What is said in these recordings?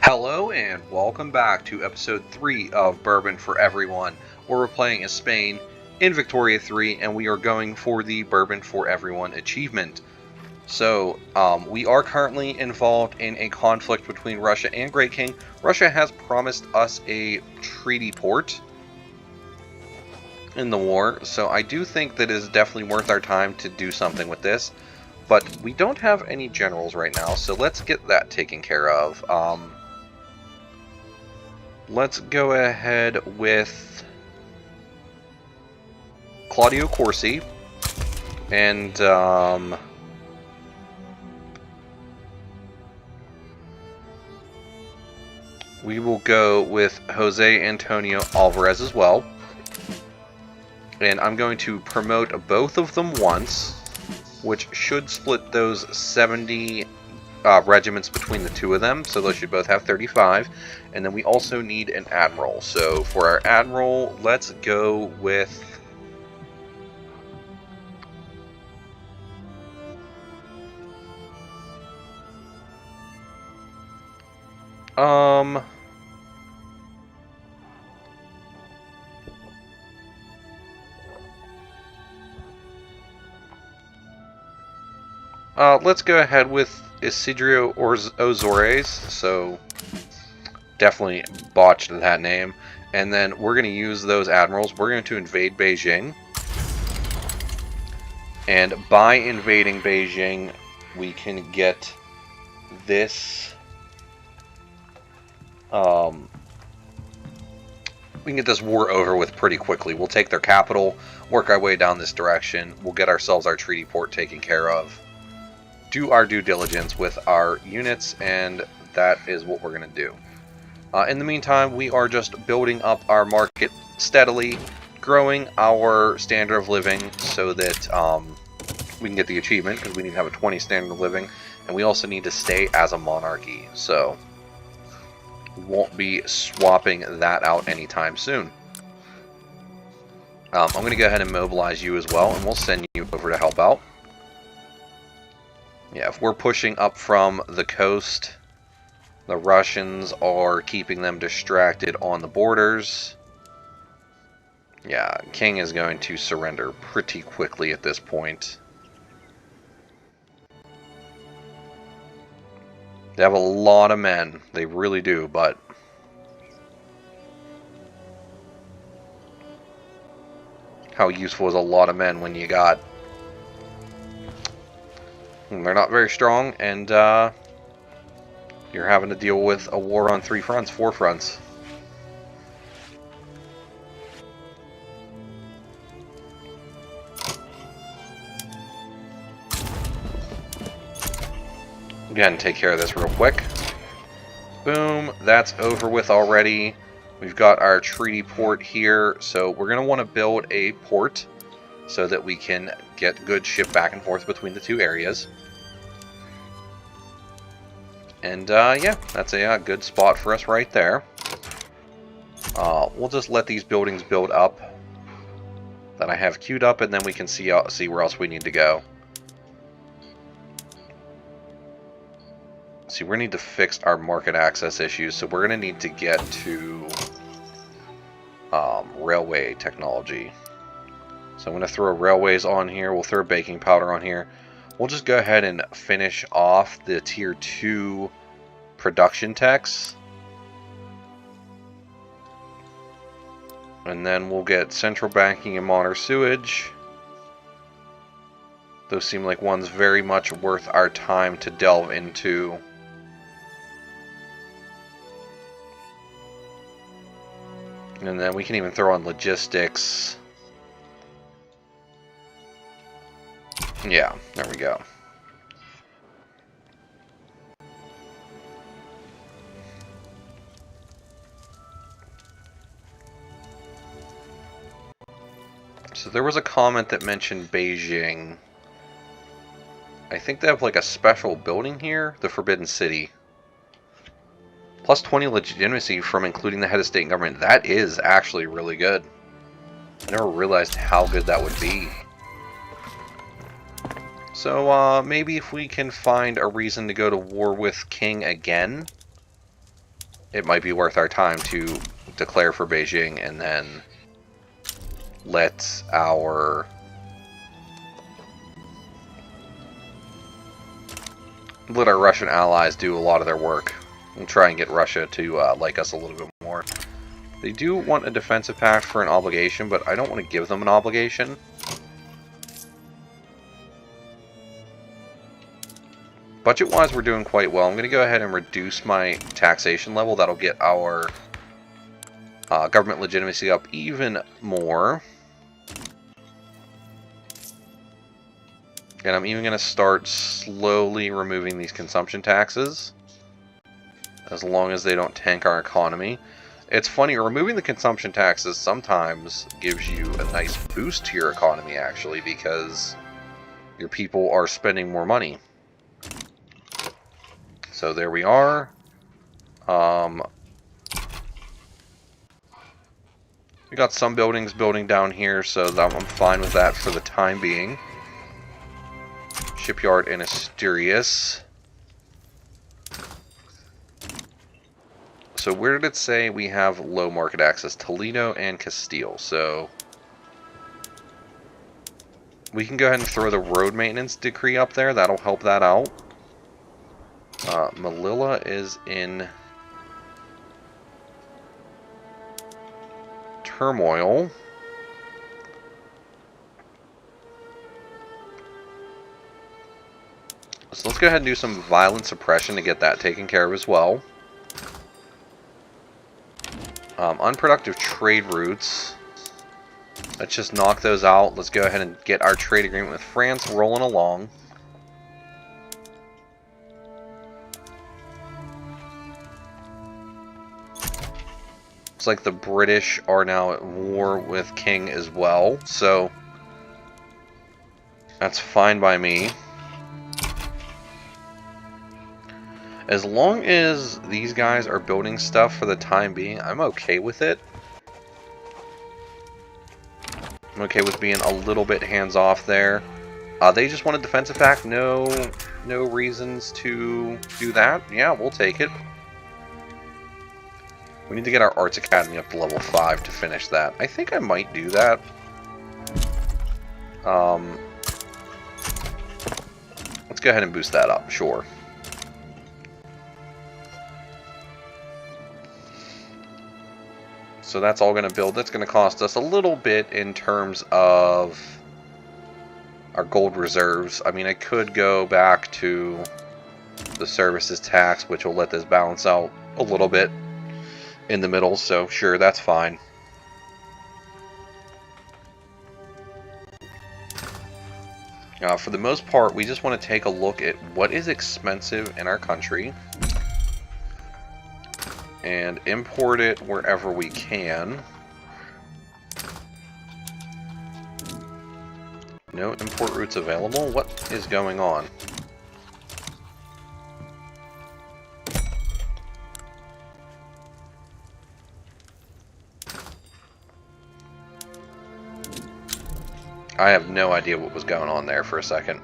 Hello and welcome back to episode 3 of Bourbon for Everyone, where we're playing as Spain in Victoria 3 and we are going for the Bourbon for Everyone achievement. So, we are currently involved in a conflict between Russia and Great King. Russia has promised us a treaty port in the war, so I do think that it is definitely worth our time to do something with this. But we don't have any generals right now, so let's get that taken care of. Let's go ahead with Claudio Corsi, and we will go with Jose Antonio Alvarez as well. And I'm going to promote both of them once, which should split those 70 regiments between the two of them, so those should both have 35. And then we also need an admiral. So for our admiral, let's go with let's go ahead with Isidro Ozores. So definitely botched that name. And then we're going to use those admirals. We're going to invade Beijing. And by invading Beijing, we can get this. We can get this war over with pretty quickly. We'll take their capital, work our way down this direction. We'll get ourselves our treaty port taken care of. Do our due diligence with our units, and that is what we're going to do. In the meantime, we are just building up our market steadily, growing our standard of living so that we can get the achievement, because we need to have a 20 standard of living, and we also need to stay as a monarchy, so we won't be swapping that out anytime soon. I'm going to go ahead and mobilize you as well, and we'll send you over to help out. Yeah, if we're pushing up from the coast, the Russians are keeping them distracted on the borders. Yeah, King is going to surrender pretty quickly at this point. They have a lot of men. They really do, but how useful is a lot of men when you got... They're not very strong, and you're having to deal with a war on 4 fronts. Again, take care of this real quick. Boom, that's over with already. We've got our treaty port here, so we're going to want to build a port so that we can get good ship back and forth between the two areas. And yeah, that's a good spot for us right there. We'll just let these buildings build up that I have queued up, and then we can see where else we need to go. See, we're going to need to fix our market access issues, so we're going to need to get to railway technology. So I'm going to throw railways on here. We'll throw baking powder on here. We'll just go ahead and finish off the tier 2 production techs. And then we'll get central banking and modern sewage. Those seem like ones very much worth our time to delve into. And then we can even throw on logistics. Yeah, there we go. So there was a comment that mentioned Beijing. I think they have like a special building here, the Forbidden City. Plus 20 legitimacy from including the head of state and government. That is actually really good. I never realized how good that would be. So maybe if we can find a reason to go to war with King again, it might be worth our time to declare for Beijing and then let our Russian allies do a lot of their work. We'll try and get Russia to like us a little bit more. They do want a defensive pact for an obligation, but I don't want to give them an obligation. Budget-wise, we're doing quite well. I'm going to go ahead and reduce my taxation level. That'll get our government legitimacy up even more. And I'm even going to start slowly removing these consumption taxes, as long as they don't tank our economy. It's funny, removing the consumption taxes sometimes gives you a nice boost to your economy, actually, because your people are spending more money. So there we are. We got some buildings building down here, so I'm fine with that for the time being. Shipyard in Asturias. So where did it say we have low market access? Toledo and Castile. So we can go ahead and throw the road maintenance decree up there. That'll help that out. Melilla is in turmoil. So let's go ahead and do some violent suppression to get that taken care of as well. Unproductive trade routes. Let's just knock those out. Let's go ahead and get our trade agreement with France rolling along. Looks like the British are now at war with King as well, so that's fine by me. As long as these guys are building stuff for the time being, I'm okay with it. I'm okay with being a little bit hands-off there. They just want a defensive pact. No reasons to do that. Yeah, we'll take it. We need to get our Arts Academy up to level 5 to finish that. I think I might do that. Let's go ahead and boost that up, sure. So that's all going to build. That's going to cost us a little bit in terms of our gold reserves. I mean, I could go back to the services tax, which will let this balance out a little bit in the middle. So sure, that's fine. For the most part, we just want to take a look at what is expensive in our country and import it wherever we can. No import routes available? What is going on? I have no idea what was going on there for a second.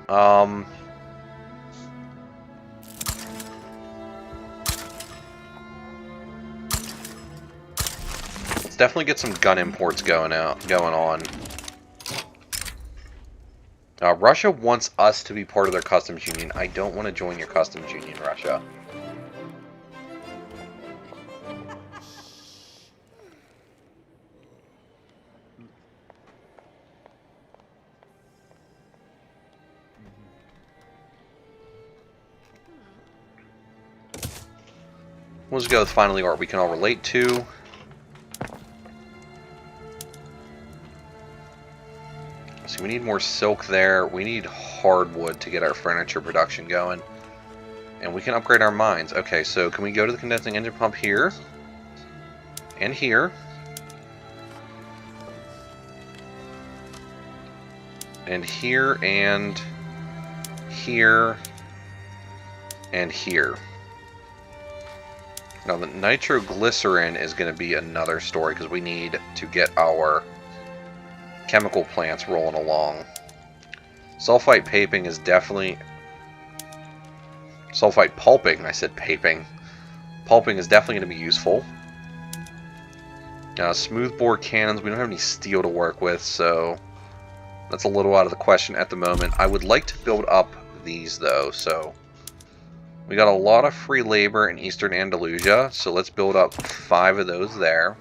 Definitely get some gun imports going on. Russia wants us to be part of their customs union. I don't want to join your customs union, Russia. We'll just go with finally art we can all relate to. So we need more silk there. We need hardwood to get our furniture production going. And we can upgrade our mines. Okay, so can we go to the condensing engine pump here? And here. And here, and here, and here. Now the nitroglycerin is going to be another story because we need to get our chemical plants rolling along. Sulfite paping is definitely... Sulfite pulping, I said paping. Pulping is definitely going to be useful. Smoothbore cannons, we don't have any steel to work with, so that's a little out of the question at the moment. I would like to build up these, though, so we got a lot of free labor in Eastern Andalusia, so let's build up 5 of those there.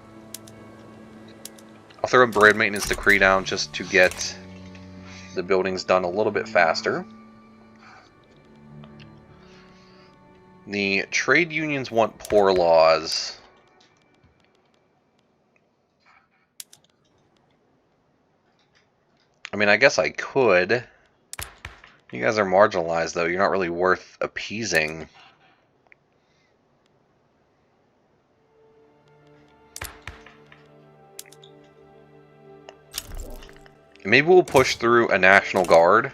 I'll throw a bread maintenance decree down just to get the buildings done a little bit faster. The trade unions want poor laws. I mean, I guess I could. You guys are marginalized, though. You're not really worth appeasing. Maybe we'll push through a National Guard.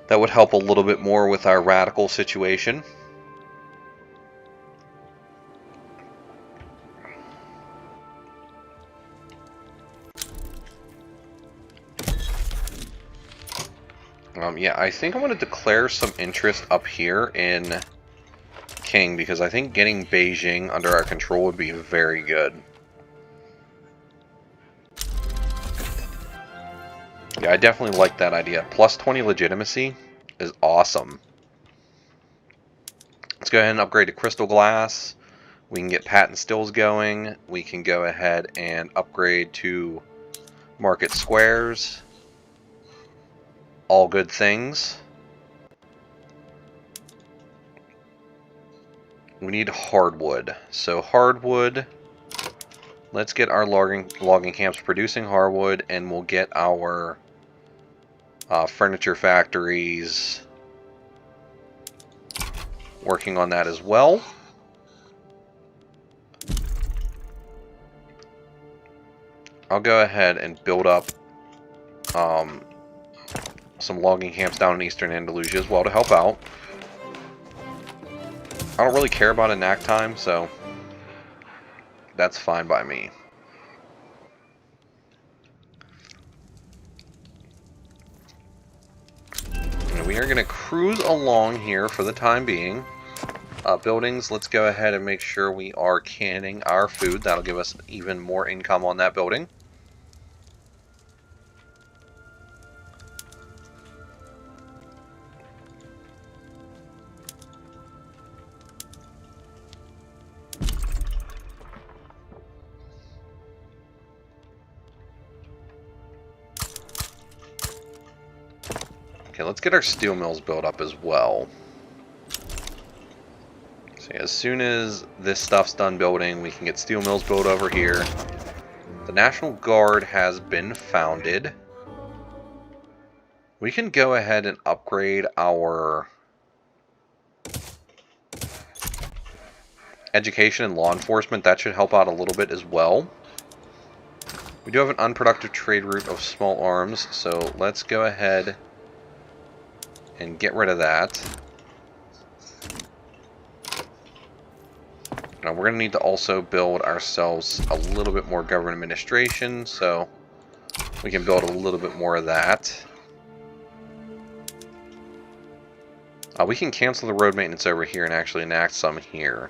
That would help a little bit more with our radical situation. Yeah, I think I'm going to declare some interest up here in King, because I think getting Beijing under our control would be very good. Yeah, I definitely like that idea. Plus 20 legitimacy is awesome. Let's go ahead and upgrade to crystal glass. We can get patent stills going. We can go ahead and upgrade to market squares. All good things. We need hardwood. So hardwood, let's get our logging camps producing hardwood, and we'll get our furniture factories working on that as well. I'll go ahead and build up some logging camps down in Eastern Andalusia as well to help out. I don't really care about a knack time, so that's fine by me. And we are going to cruise along here for the time being. Buildings, let's go ahead and make sure we are canning our food. That'll give us even more income on that building. Okay, let's get our steel mills built up as well. So as soon as this stuff's done building, we can get steel mills built over here. The National Guard has been founded. We can go ahead and upgrade our education and law enforcement. That should help out a little bit as well. We do have an unproductive trade route of small arms, so let's go ahead and get rid of that. Now we're going to need to also build ourselves a little bit more government administration, so we can build a little bit more of that. We can cancel the road maintenance over here and actually enact some here.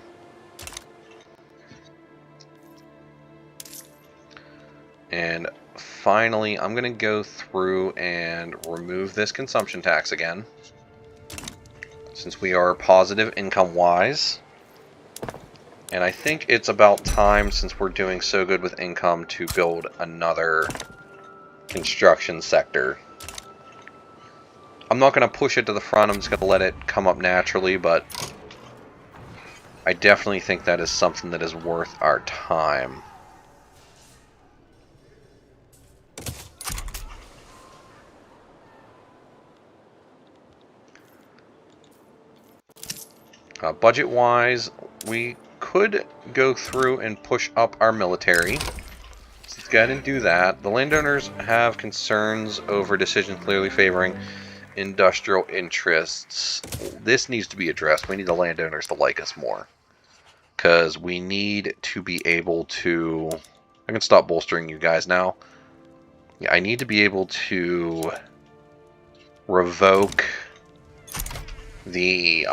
And finally, I'm going to go through and remove this consumption tax again, since we are positive income-wise. And I think it's about time, since we're doing so good with income, to build another construction sector. I'm not going to push it to the front, I'm just going to let it come up naturally, but I definitely think that is something that is worth our time. Budget-wise, we could go through and push up our military. So let's go ahead and do that. The landowners have concerns over decisions clearly favoring industrial interests. This needs to be addressed. We need the landowners to like us more, because we need to be able to... I can stop bolstering you guys now. Yeah, I need to be able to revoke the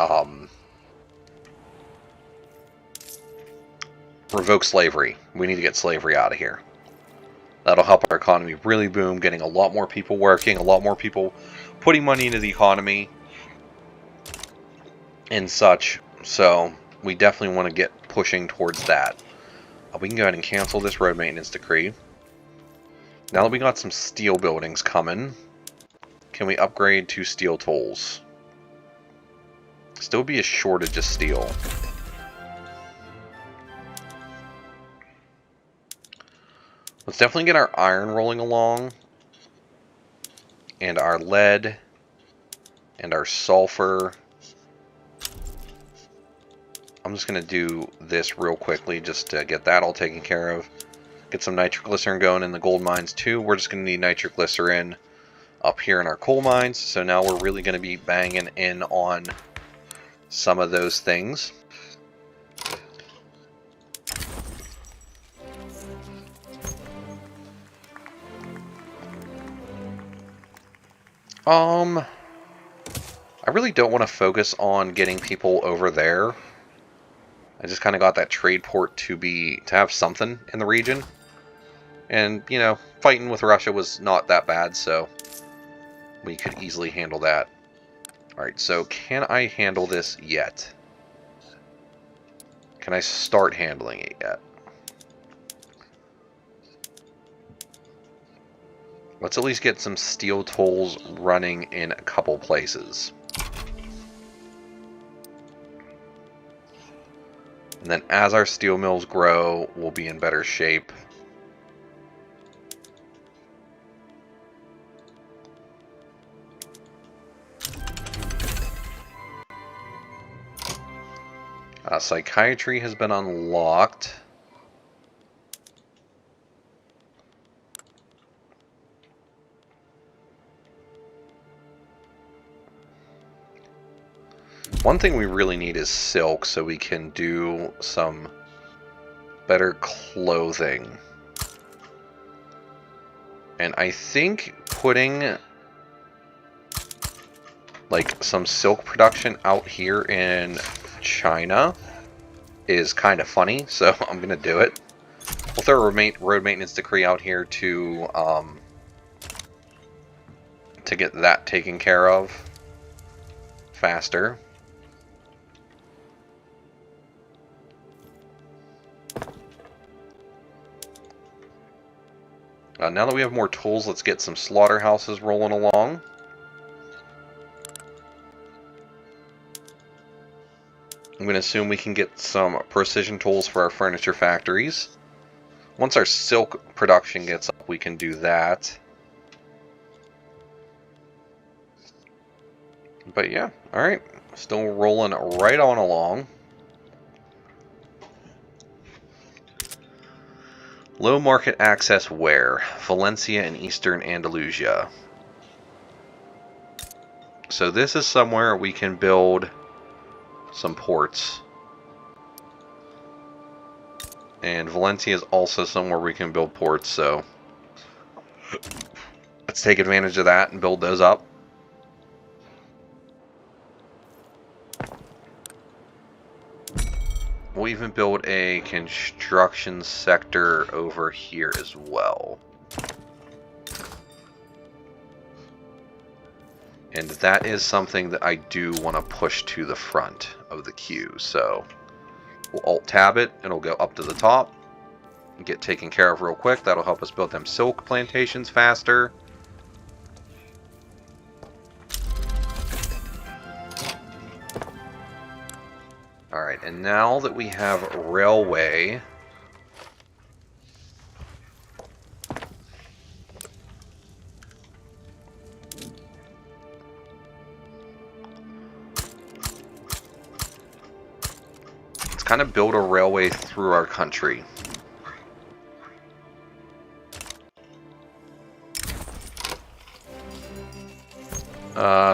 revoke slavery. We need to get slavery out of here. That'll help our economy really boom, getting a lot more people working, a lot more people putting money into the economy and such. So we definitely want to get pushing towards that. We can go ahead and cancel this road maintenance decree. Now that we got some steel buildings coming, can we upgrade to steel tools? Still be a shortage of steel. Let's definitely get our iron rolling along, and our lead, and our sulfur. I'm just going to do this real quickly just to get that all taken care of. Get some nitroglycerin going in the gold mines too. We're just going to need nitroglycerin up here in our coal mines. So now we're really going to be banging in on some of those things. I really don't want to focus on getting people over there. I just kind of got that trade port to have something in the region. And, you know, fighting with Russia was not that bad, so we could easily handle that. Alright, so can I handle this yet? Can I start handling it yet? Let's at least get some steel tolls running in a couple places. And then as our steel mills grow, we'll be in better shape. Psychiatry has been unlocked. One thing we really need is silk so we can do some better clothing. And I think putting like some silk production out here in China is kind of funny, so I'm gonna do it. We'll throw a road maintenance decree out here to get that taken care of faster. Now that we have more tools, let's get some slaughterhouses rolling along. I'm going to assume we can get some precision tools for our furniture factories. Once our silk production gets up, we can do that. But yeah, alright. Still rolling right on along. Low market access where? Valencia and Eastern Andalusia. So this is somewhere we can build some ports. And Valencia is also somewhere we can build ports, so let's take advantage of that and build those up. We'll even build a construction sector over here as well. And that is something that I do want to push to the front of the queue. So we'll Alt-Tab it, and it'll go up to the top and get taken care of real quick. That'll help us build them silk plantations faster. Alright, and now that we have railway, let's kind of build a railway through our country.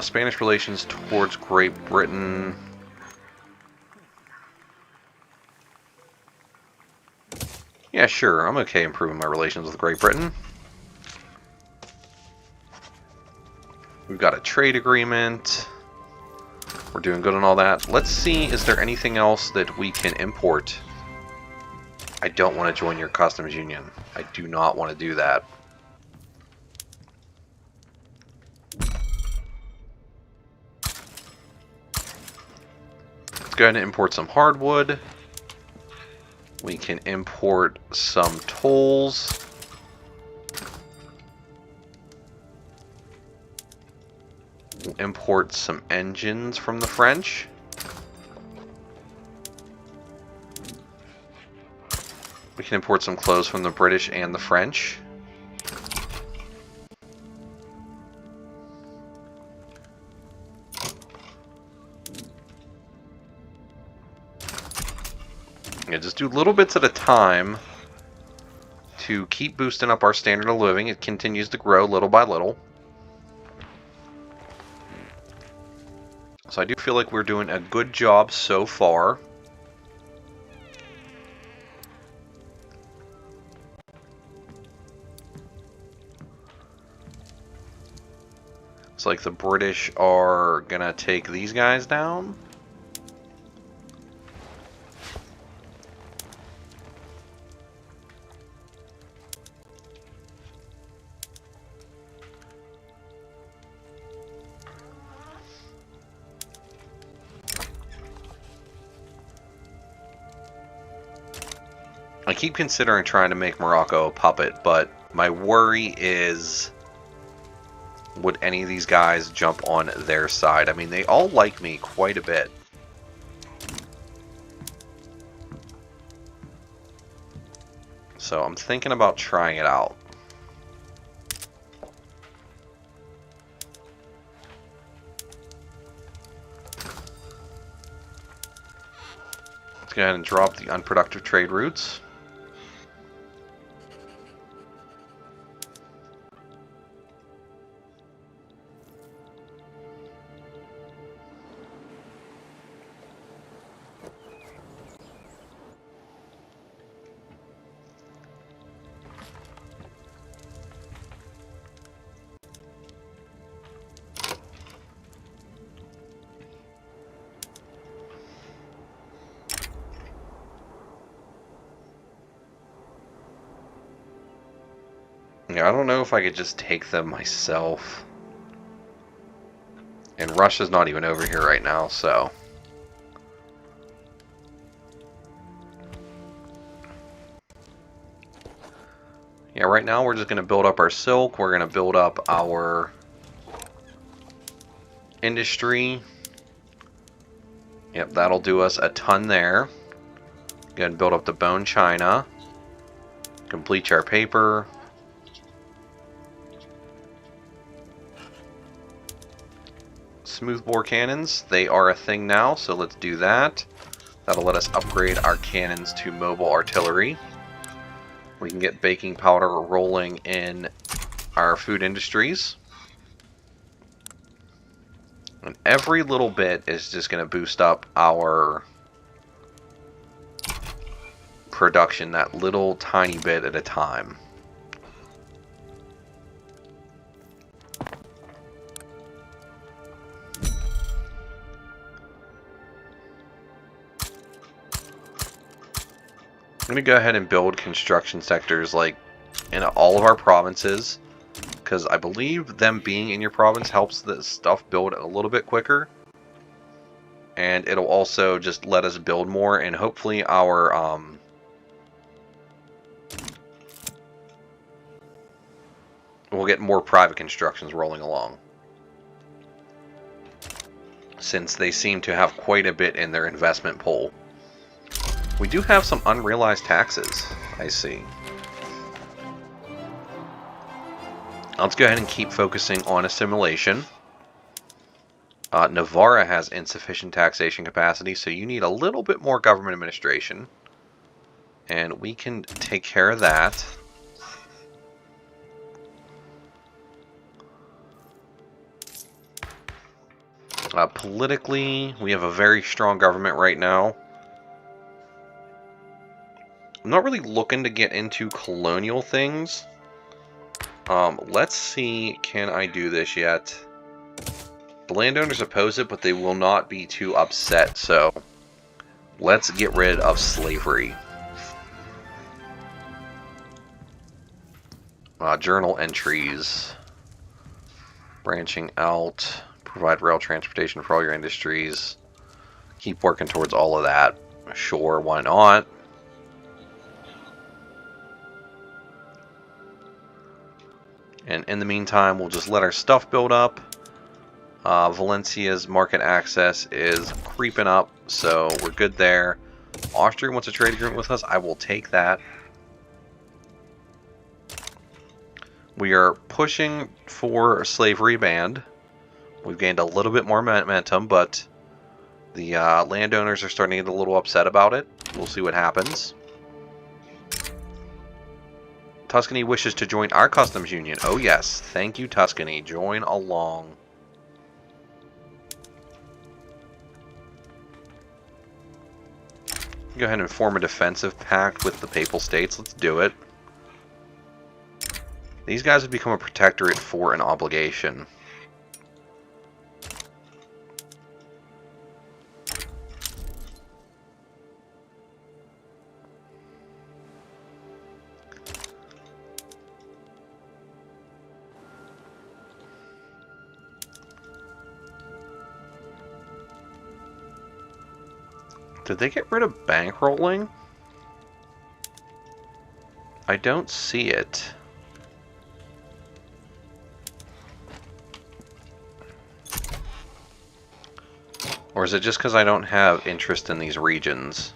Spanish relations towards Great Britain. Yeah, sure, I'm okay improving my relations with Great Britain. We've got a trade agreement. We're doing good on all that. Let's see, is there anything else that we can import I don't want to join your customs union. I do not want to do that. Let's go ahead and import some hardwood. We can import some tolls. We'll import some engines from the French. We can import some clothes from the British and the French. Yeah, just do little bits at a time to keep boosting up our standard of living. It continues to grow little by little. So I do feel like we're doing a good job so far. It's like the British are gonna take these guys down. I keep considering trying to make Morocco a puppet, but my worry is, would any of these guys jump on their side? I mean, they all like me quite a bit. So I'm thinking about trying it out. Let's go ahead and drop the unproductive trade routes. Yeah, I don't know if I could just take them myself. And Russia's not even over here right now, so... yeah, right now we're just going to build up our silk. We're going to build up our industry. Yep, that'll do us a ton there. Go ahead and build up the bone china. Complete our paper. Smoothbore cannons, they are a thing now, so let's do that. That'll let us upgrade our cannons to mobile artillery. We can get baking powder rolling in our food industries. And every little bit is just going to boost up our production, that little tiny bit at a time. I'm going to go ahead and build construction sectors like in all of our provinces, because I believe them being in your province helps the stuff build a little bit quicker, and it'll also just let us build more, and hopefully our we'll get more private constructions rolling along, since they seem to have quite a bit in their investment pool. We do have some unrealized taxes, I see. Let's go ahead and keep focusing on assimilation. Navarra has insufficient taxation capacity, so you need a little bit more government administration. And we can take care of that. Politically, we have a very strong government right now. I'm not really looking to get into colonial things. Let's see, can I do this yet? The landowners oppose it, but they will not be too upset, so let's get rid of slavery. Journal entries. Branching out. Provide rail transportation for all your industries. Keep working towards all of that. Sure, why not? And in the meantime, we'll just let our stuff build up. Valencia's market access is creeping up, so we're good there. Austria wants a trade agreement with us. I will take that. We are pushing for slavery banned. We've gained a little bit more momentum, but the landowners are starting to get a little upset about it. We'll see what happens. Tuscany wishes to join our customs union. Oh yes, thank you Tuscany. Join along. Go ahead and form a defensive pact with the Papal States. Let's do it. These guys have become a protectorate for an obligation. Did they get rid of bankrolling? I don't see it. Or is it just because I don't have interest in these regions?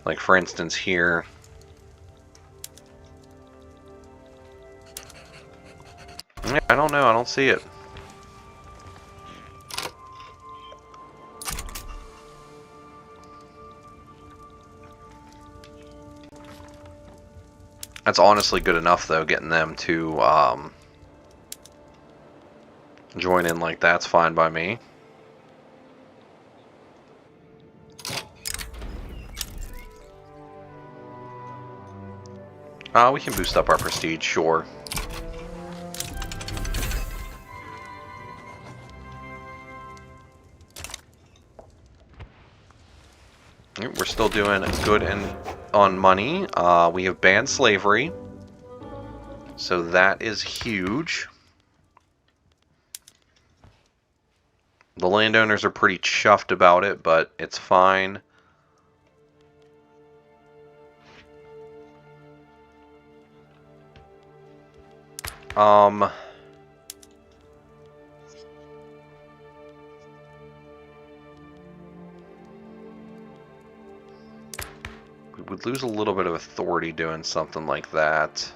Like, for instance, here. Yeah, I don't know. I don't see it. That's honestly good enough, though, getting them to join in like that's fine by me. We can boost up our prestige, sure. We're still doing good on money. We have banned slavery, so that is huge. The landowners are pretty chuffed about it, but it's fine. We would lose a little bit of authority doing something like that.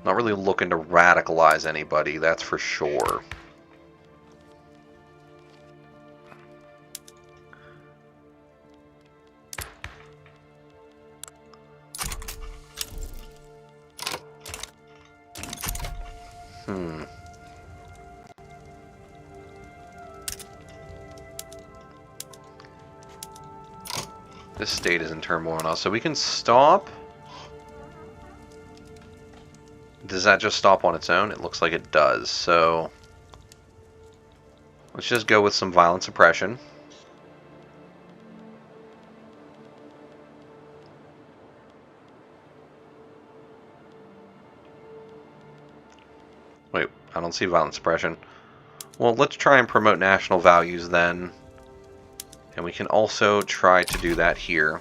Not really looking to radicalize anybody, that's for sure. This state is in turmoil now, so we can stop. Does that just stop on its own? It looks like it does, so let's just go with some violent suppression. Wait, I don't see violent suppression. Well, let's try and promote national values then. And we can also try to do that here.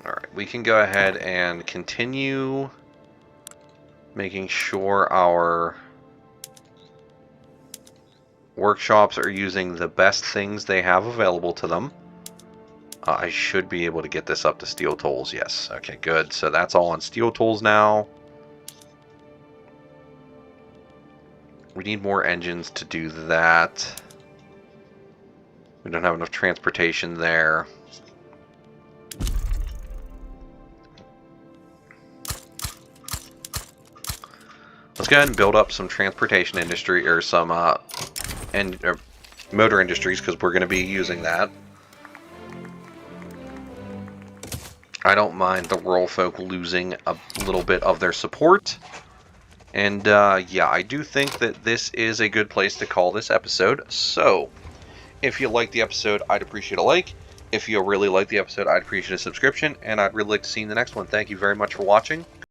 Alright, we can go ahead and continue making sure our workshops are using the best things they have available to them. I should be able to get this up to steel tools. Yes. Okay, good. So that's all on steel tools now. We need more engines to do that. We don't have enough transportation there. Let's go ahead and build up some transportation industry, or some motor industries, because we're going to be using that. I don't mind the rural folk losing a little bit of their support. And yeah, I do think that this is a good place to call this episode. So, if you like the episode, I'd appreciate a like. If you really like the episode, I'd appreciate a subscription, and I'd really like to see you in the next one. Thank you very much for watching.